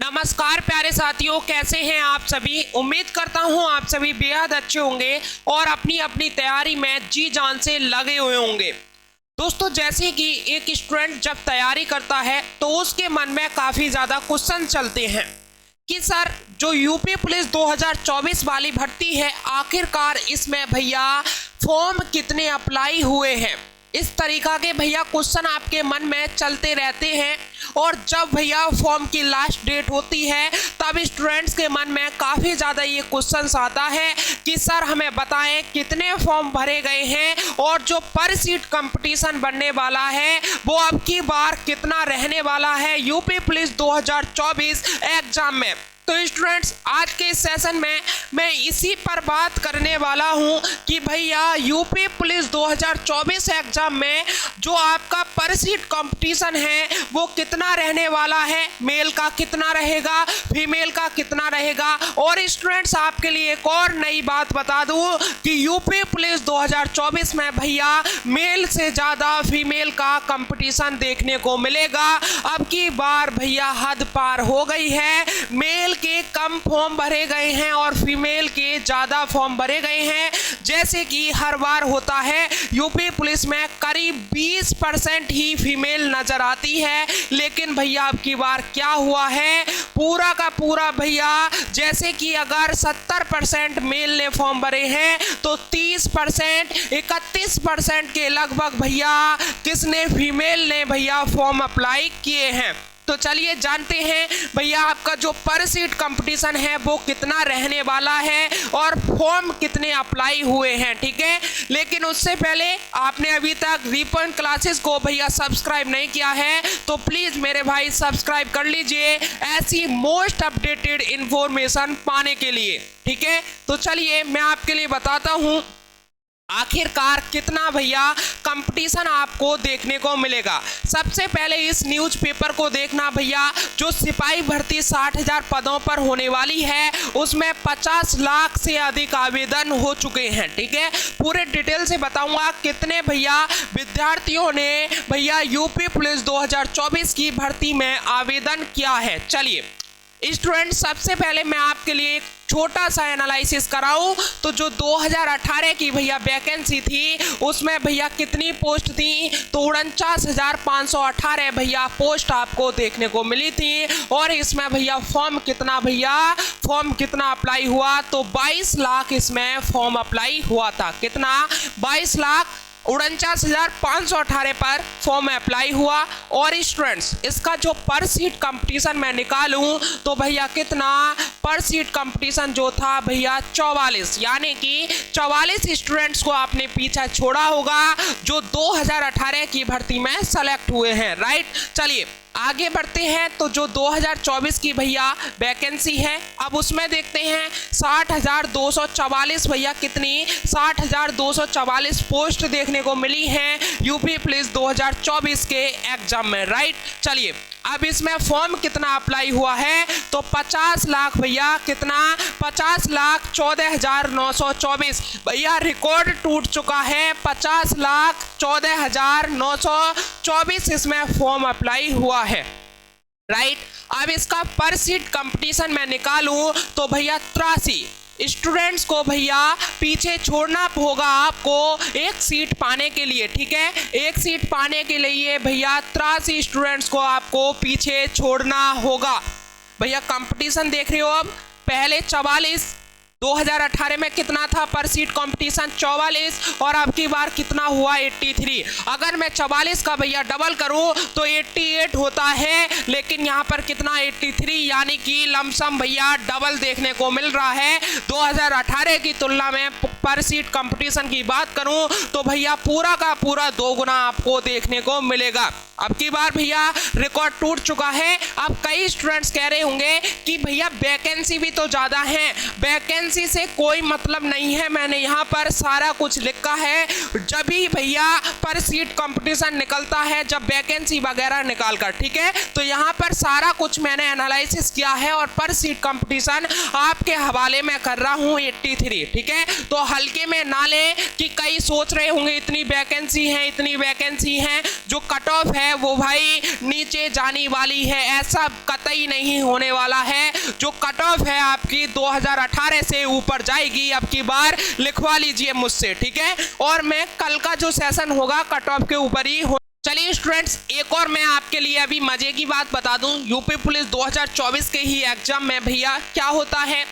नमस्कार प्यारे साथियों, कैसे हैं आप सभी। उम्मीद करता हूं आप सभी बेहद अच्छे होंगे और अपनी अपनी तैयारी में जी जान से लगे हुए होंगे। दोस्तों, जैसे कि एक स्टूडेंट जब तैयारी करता है तो उसके मन में काफ़ी ज़्यादा क्वेश्चन चलते हैं कि सर जो यूपी पुलिस 2024 वाली भर्ती है, आखिरकार इसमें भैया फॉर्म कितने अप्लाई हुए हैं। इस तरीका के भैया क्वेश्चन आपके मन में चलते रहते हैं और जब भैया फॉर्म की लास्ट डेट होती है तब स्टूडेंट्स के मन में काफ़ी ज़्यादा ये क्वेश्चन आता है कि सर हमें बताएं कितने फॉर्म भरे गए हैं और जो पर सीट कंपटीशन बनने वाला है वो अब की बार कितना रहने वाला है यूपी पुलिस 2024 एग्जाम में। तो स्टूडेंट्स, आज के इस सेशन में मैं इसी पर बात करने वाला हूं कि भैया यूपी पुलिस 2024 एग्जाम में जो आपका पर सीट कंपटीशन है वो कितना रहने वाला है, मेल का कितना रहेगा, फीमेल का कितना रहेगा। और स्टूडेंट्स, आपके लिए एक और नई बात बता दूं कि यूपी पुलिस 2024 में भैया मेल से ज़्यादा फीमेल का कंपटीशन देखने को मिलेगा। अब की बार भैया हद पार हो गई है, मेल के कम फॉर्म भरे गए हैं और फीमेल के ज़्यादा फॉर्म भरे गए हैं। जैसे कि हर बार होता है, यूपी पुलिस में करीब 20% ही फीमेल नजर आती है, लेकिन भैया अब की बार क्या हुआ है, पूरा का पूरा भैया जैसे कि अगर 70% मेल ने फॉर्म भरे हैं तो 30% 31% के लगभग भैया किसने, फीमेल ने भैया फॉर्म अप्लाई किए हैं। तो चलिए जानते हैं भैया आपका जो पर सीट कंपटीशन है वो कितना रहने वाला है और फॉर्म कितने अप्लाई हुए हैं, ठीक है। लेकिन उससे पहले आपने अभी तक वीपॉइंट क्लासेस को भैया सब्सक्राइब नहीं किया है तो प्लीज़ मेरे भाई सब्सक्राइब कर लीजिए ऐसी मोस्ट अपडेटेड इंफॉर्मेशन पाने के लिए, ठीक है। तो चलिए मैं आपके लिए बताता हूँ आखिरकार कितना भैया कंपटीशन आपको देखने को मिलेगा। सबसे पहले इस न्यूज़पेपर को देखना भैया, जो सिपाही भर्ती 60,000 पदों पर होने वाली है उसमें 50 लाख से अधिक आवेदन हो चुके हैं, ठीक है। पूरे डिटेल से बताऊंगा कितने भैया विद्यार्थियों ने भैया यूपी पुलिस 2024 की भर्ती में आवेदन किया है। चलिए स्टूडेंट, सबसे पहले मैं आपके लिए एक छोटा सा एनालिसिस कराऊं तो जो 2018 की भैया वैकेंसी थी उसमें भैया कितनी पोस्ट थी, तो 49,518 भैया पोस्ट आपको देखने को मिली थी। और इसमें भैया फॉर्म कितना अप्लाई हुआ, तो 22 लाख इसमें फॉर्म अप्लाई हुआ था। कितना, 22,49,518 पर फॉर्म अप्लाई हुआ। और स्टूडेंट्स, इसका जो पर सीट कंपटीशन मैं निकालूं तो भैया कितना, पर सीट कंपटीशन जो था भैया 44, यानी कि 44 स्टूडेंट्स को आपने पीछा छोड़ा होगा जो 2018 की भर्ती में सेलेक्ट हुए हैं, राइट। चलिए आगे बढ़ते हैं तो जो 2024 की भैया वैकेंसी है अब उसमें देखते हैं 60,244 भैया कितनी, 60,244 पोस्ट देखने को मिली हैं यूपी पुलिस 2024 के एग्जाम में, राइट। चलिए अब इसमें फॉर्म कितना अप्लाई हुआ है, तो 50 लाख भैया कितना, 50,14,924 भैया रिकॉर्ड टूट चुका है। 50,14,924 इसमें फॉर्म अप्लाई हुआ है, राइट। अब इसका पर सीट कंपटीशन मैं निकालूं तो भैया 83 स्टूडेंट्स को भैया पीछे छोड़ना होगा आपको एक सीट पाने के लिए, ठीक है। एक सीट पाने के लिए भैया 83 स्टूडेंट्स को आपको पीछे छोड़ना होगा। भैया कंपटीशन देख रहे हो, अब पहले 44, 2018 में कितना था पर सीट कंपटीशन, 44, और अब की बार कितना हुआ, 83। अगर मैं 44 का भैया डबल करूं तो 88 होता है, लेकिन यहाँ पर कितना, 83, यानी कि लमसम भैया डबल देखने को मिल रहा है। 2018 की तुलना में पर सीट कंपटीशन की बात करूं तो भैया पूरा का पूरा 2 गुना आपको देखने को मिलेगा। अब की बार भैया रिकॉर्ड टूट चुका है। अब कई स्टूडेंट्स कह रहे होंगे कि भैया वैकेंसी भी तो ज़्यादा है, वैकेंसी से कोई मतलब नहीं है, मैंने यहाँ पर सारा कुछ लिखा है। जब भी भैया पर सीट कंपटीशन निकलता है, जब वैकेंसी वगैरह निकाल कर, ठीक है, तो यहाँ पर सारा कुछ मैंने एनालिसिस किया है और पर सीट कंपटीशन आपके हवाले में कर रहा हूँ 83, ठीक है। तो हल्के में ना लें कि कई सोच रहे होंगे इतनी वैकेंसी है, जो कट ऑफ है है वो भाई नीचे जाने वाली है, ऐसा कतई नहीं होने वाला है। जो कट ऑफ है आपकी 2018 से ऊपर जाएगी, अब की बार लिखवा लीजिए मुझसे, ठीक है। और मैं कल का जो सेशन होगा कट ऑफ के ऊपर ही हो। चलिए स्टूडेंट्स, एक और मैं आपके लिए अभी मजे की बात बता दूं, यूपी पुलिस 2024 के ही एग्जाम में भैया क्या होता है,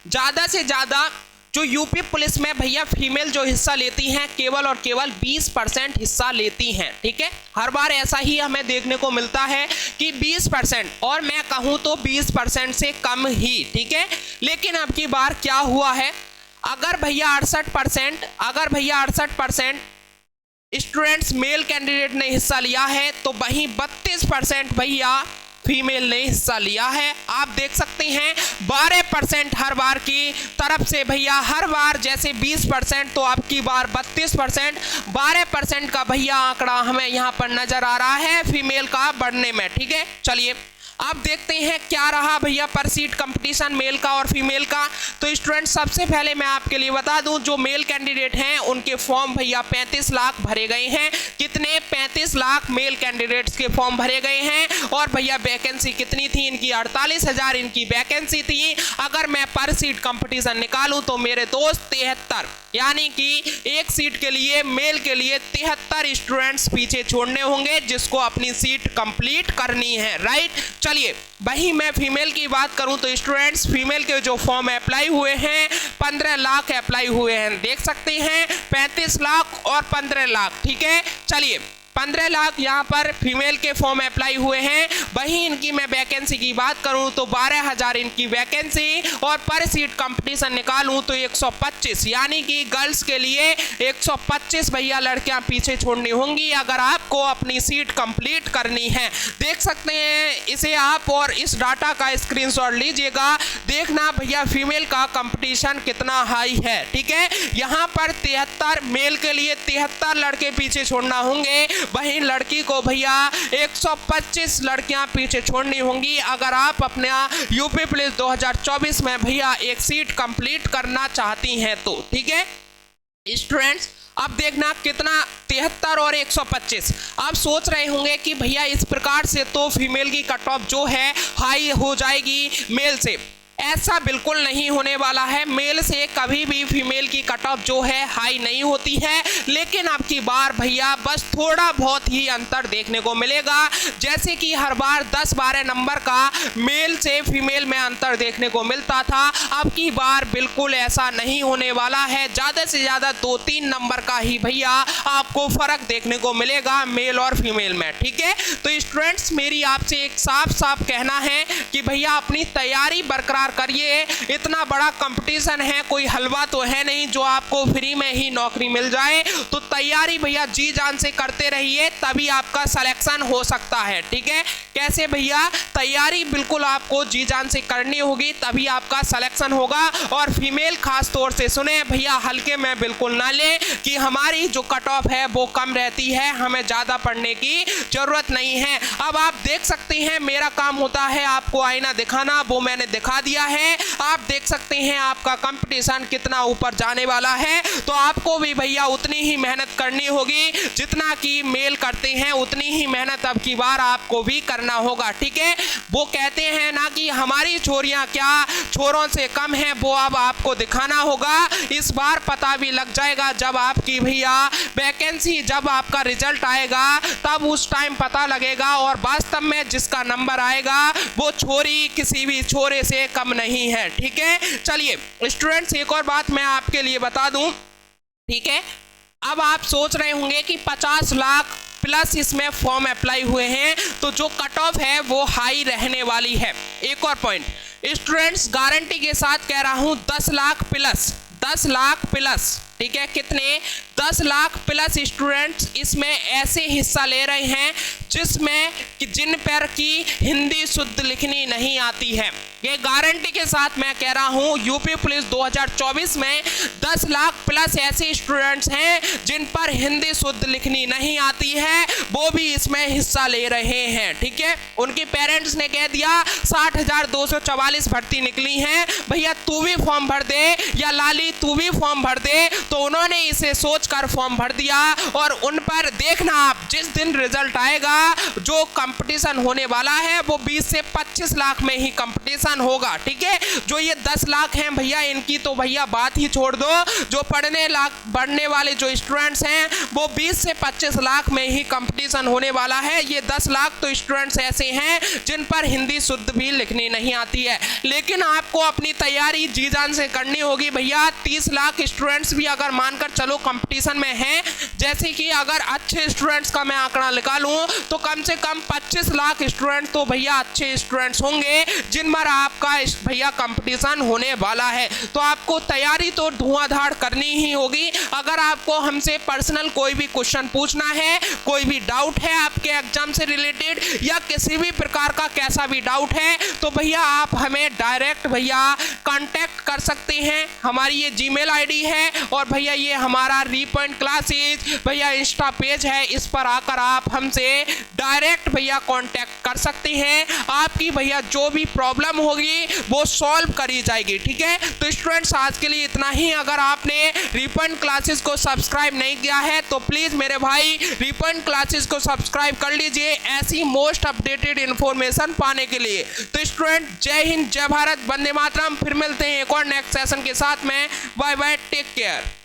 ज़्यादा से ज़्यादा जो यूपी पुलिस में भैया फीमेल जो हिस्सा लेती हैं केवल और केवल 20% हिस्सा लेती हैं, ठीक है। हर बार ऐसा ही हमें देखने को मिलता है कि 20%, और मैं कहूँ तो 20% से कम ही, ठीक है। लेकिन अब की बार क्या हुआ है, अगर भैया 68% स्टूडेंट्स मेल कैंडिडेट ने हिस्सा लिया है, तो वहीं 32% भैया फीमेल ने हिस्सा लिया है। आप देख सकते हैं 12% हर बार की तरफ से भैया, हर बार जैसे 20% तो आपकी बार 32%, 12% का भैया आंकड़ा हमें यहाँ पर नजर आ रहा है फीमेल का बढ़ने में, ठीक है। चलिए अब देखते हैं क्या रहा भैया पर सीट कंपटीशन मेल का और फीमेल का। तो स्टूडेंट सबसे पहले मैं आपके लिए बता दूं, जो मेल कैंडिडेट हैं उनके फॉर्म भैया 35 लाख भरे गए हैं। कितने? 35 लाख मेल कैंडिडेट्स के फॉर्म भरे गए हैं। और भैया वैकेंसी कितनी थी इनकी? 48,000 इनकी वैकेंसी थी। अगर मैं पर सीट कंपटीशन निकालूं तो मेरे दोस्त 73, यानी कि एक सीट के लिए मेल के लिए 73 स्टूडेंट्स पीछे छोड़ने होंगे जिसको अपनी सीट कंप्लीट करनी है, राइट। चलिए वही मैं फीमेल की बात करूं तो स्टूडेंट्स फीमेल के जो फॉर्म अप्लाई हुए हैं 15 लाख अप्लाई हुए हैं, देख सकते हैं 35 लाख और 15 लाख, ठीक है। चलिए 15 लाख यहाँ पर फीमेल के फॉर्म अप्लाई हुए हैं। वहीं इनकी मैं वैकेंसी की बात करूँ तो 12,000 इनकी वैकेंसी, और पर सीट कंपटीशन निकालूँ तो 125, यानी कि गर्ल्स के लिए 125 भैया लड़कियाँ पीछे छोड़नी होंगी अगर आपको अपनी सीट कंप्लीट करनी है। देख सकते हैं इसे आप, और इस डाटा का स्क्रीनशॉट लीजिएगा, देखना भैया फीमेल का कंपटीशन कितना हाई है, ठीक है। यहाँ पर 73 मेल के लिए 73 लड़के पीछे छोड़ना होंगे, वहीं लड़की को भैया 125 लड़कियां पीछे छोड़नी होंगी अगर आप अपना यूपी पुलिस 2024 में भैया एक सीट कंप्लीट करना चाहती हैं तो, ठीक है स्टूडेंट्स। अब देखना कितना, 73 और 125। आप सोच रहे होंगे कि भैया इस प्रकार से तो फीमेल की कट ऑफ जो है हाई हो जाएगी मेल से। ऐसा बिल्कुल नहीं होने वाला है, मेल से कभी भी फीमेल की कट ऑफ जो है हाई नहीं होती है। लेकिन अब की बार भैया बस थोड़ा बहुत ही अंतर देखने को मिलेगा, जैसे कि हर बार 10-12 नंबर का मेल से फीमेल में अंतर देखने को मिलता था, अब की बार बिल्कुल ऐसा नहीं होने वाला है। ज़्यादा से ज़्यादा 2-3 नंबर का ही भैया आपको फर्क देखने को मिलेगा मेल और फीमेल में, ठीक है। तो स्टूडेंट्स मेरी आपसे एक साफ साफ कहना है कि भैया अपनी तैयारी बरकरार करिए। इतना बड़ा कंपटीशन है, कोई हलवा तो है नहीं जो आपको फ्री में ही नौकरी मिल जाए। तो तैयारी भैया जी जान से करते रहिए, तभी आपका सिलेक्शन हो सकता है, ठीक है। कैसे भैया? तैयारी बिल्कुल आपको जी जान से करनी होगी, तभी आपका सिलेक्शन होगा। और फीमेल खास तौर से सुने भैया, हल्के में बिल्कुल ना ले कि हमारी जो कट ऑफ है वो कम रहती है, हमें ज़्यादा पढ़ने की जरूरत नहीं है। अब आप देख सकते हैं मेरा काम होता है आपको आईना दिखाना, वो मैंने दिखा दिया है। आप देख सकते हैं आपका कंपटीशन कितना ऊपर जाने वाला है। तो आपको भी भैया उतनी ही मेहनत करनी होगी जितना कि मेल करते हैं, उतनी ही मेहनत अब की बार आपको भी करना होगा, ठीक है। वो कहते हैं ना कि हमारी छोरियां क्या छोरों से कम हैं, वो अब आपको दिखाना होगा। इस बार पता भी लग जाएगा जब आपकी भैया वैकेंसी, जब आपका रिजल्ट आएगा तब उस टाइम पता लगेगा, और वास्तव में जिसका नंबर आएगा वो छोरी किसी भी छोरे से कम नहीं है, ठीक है। चलिए स्टूडेंट्स एक और बात मैं आपके लिए बता दूं, ठीक है। अब आप सोच रहे होंगे कि 50 लाख प्लस इसमें फॉर्म अप्लाई हुए हैं, तो जो कट ऑफ है वो हाई रहने वाली है। एक और पॉइंट स्टूडेंट्स गारंटी के साथ कह रहा हूं, 10 लाख प्लस, 10 लाख प्लस, ठीक है। कितने? 10 लाख प्लस स्टूडेंट्स इसमें ऐसे हिस्सा ले रहे हैं जिसमें कि जिन पर की हिंदी शुद्ध लिखनी नहीं आती है। ये गारंटी के साथ मैं कह रहा हूं, यूपी पुलिस 2024 में 10 लाख प्लस ऐसे स्टूडेंट्स हैं जिन पर हिंदी शुद्ध लिखनी नहीं आती है, वो भी इसमें हिस्सा ले रहे हैं, ठीक है। उनके पेरेंट्स ने कह दिया 60,244 भर्ती निकली हैं, भैया तू भी फॉर्म भर दे या लाली भाई तू भी फॉर्म भर दे, तो उन्होंने इसे सोचकर फॉर्म भर दिया। और उन पर देखना आप जिस दिन रिजल्ट आएगा, जो कंपटीशन होने वाला है वो 20 से 25 लाख में ही कंपटीशन होगा। ठीक है, जो ये 10 लाख हैं भैया, इनकी तो भैया बात ही छोड़ दो। जो बढ़ने वाले जो स्टूडेंट्स हैं वो 20 से 25 लाख में ही कंपटीशन होने वाला है। ये 10 लाख तो स्टूडेंट्स ऐसे हैं जिन पर हिंदी शुद्ध भी लिखनी नहीं आती है, लेकिन आपको अपनी तैयारी जी जान से करनी होगी भैया। 30 लाख स्टूडेंट्स भी अगर मानकर चलो कंपटीशन में हैं, जैसे कि अगर अच्छे स्टूडेंट्स का मैं आंकड़ा निकालूं तो कम से कम 25 लाख स्टूडेंट तो भैया अच्छे स्टूडेंट्स होंगे जिन पर आपका भैया कंपटीशन होने वाला है। तो आपको तैयारी तो धुआंधार करनी ही होगी। अगर आपको हमसे पर्सनल कोई भी क्वेश्चन पूछना है, कोई भी डाउट है आपके एग्जाम से रिलेटेड या किसी भी प्रकार का कैसा भी डाउट है, तो भैया आप हमें डायरेक्ट भैया कांटेक्ट कर सकते हैं। हमारी ये जीमेल आईडी है और भैया ये हमारा रीपॉइंट क्लासेज भैया इंस्टा पेज है, इस पर आकर आप हमसे डायरेक्ट भैया कांटेक्ट कर सकते हैं। आपकी भैया जो भी प्रॉब्लम होगी वो सॉल्व करी जाएगी। ठीक है, तो स्टूडेंट्स आज के लिए इतना ही। अगर आपने रीपॉइंट क्लासेस को सब्सक्राइब नहीं किया है तो प्लीज मेरे भाई रीपॉइंट क्लासेस को सब्सक्राइब कर लीजिए ऐसी मोस्ट अपडेटेड इंफॉर्मेशन पाने के लिए। तो स्टूडेंट जय हिंद, जय भारत, वंदे मातरम। फिर मिलते हैं एक और नेक्स्ट सेशन के साथ में। Bye bye, take care.